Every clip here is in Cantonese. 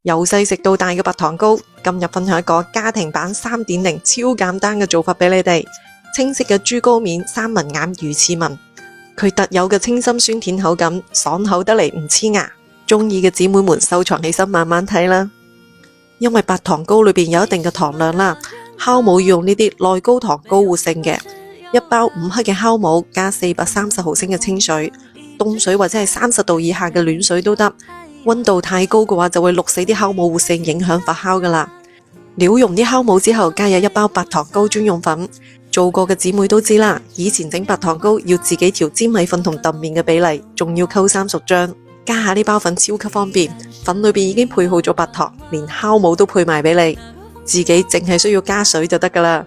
由細食到大嘅白糖糕，今日分享一個家庭版3.0超簡單嘅做法俾你哋。清晰嘅豬膏面三文餡魚翅紋，佢特有嘅清新酸甜口感，爽口得嚟唔黐牙。中意嘅姊妹們收藏起身慢慢睇啦。因為白糖糕裏邊有一定嘅糖量啦，酵母要用呢啲內高糖高活性嘅，一包5克嘅酵母加430毫升嘅清水，凍水或者係30度以下嘅暖水都得。溫度太高嘅話就會淥死啲酵母活性，影響發酵噶啦。料溶啲酵母之後，加入1包白糖糕專用粉。做過嘅姊妹都知啦，以前整白糖糕要自己調粘米粉同揼麵嘅比例，仲要溝3熟漿。加下呢包粉超級方便，粉裏邊已經配好咗白糖，連酵母都配埋俾你，自己淨係需要加水就得噶啦。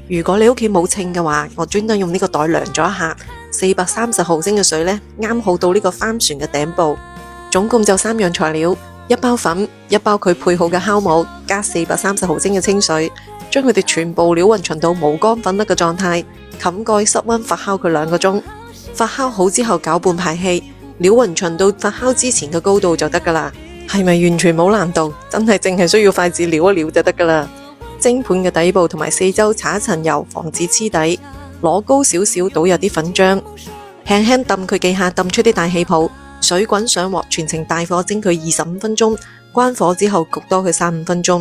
如果你屋企冇稱嘅話，我專登用呢個袋量咗一下，430毫升嘅水呢，啱好到呢個帆船嘅頂部。總共就3樣材料，1包粉，1包佢配好嘅酵母，加430毫升嘅清水，將佢哋全部料勻勻到無乾粉粒嘅狀態，冚蓋室溫發酵佢2個鐘。發酵好之後攪拌排氣，料勻勻到發酵之前嘅高度就得噶啦。係咪完全冇難度？真係淨係需要筷子撩一撩就得噶啦。蒸盤嘅底部同埋四周搽一層油，防止黐底。攞高少少，倒入啲粉漿，輕輕揼佢幾下，揼出啲大氣泡。水滾上鑊，全程大火蒸佢25分鐘，關火之後焗多佢3-5分鐘，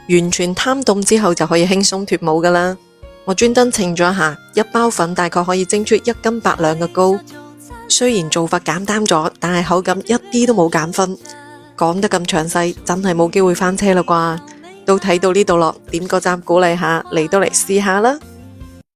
完全攤凍之後就可以輕鬆脫模噶啦。我專登稱咗一下，1包粉大概可以蒸出1斤8兩嘅糕。雖然做法簡單咗，但係口感一啲都冇減分。講得咁詳細，真係冇機會翻車啦啩？都睇到呢度咯，點個讚鼓勵下，嚟都嚟試下啦〜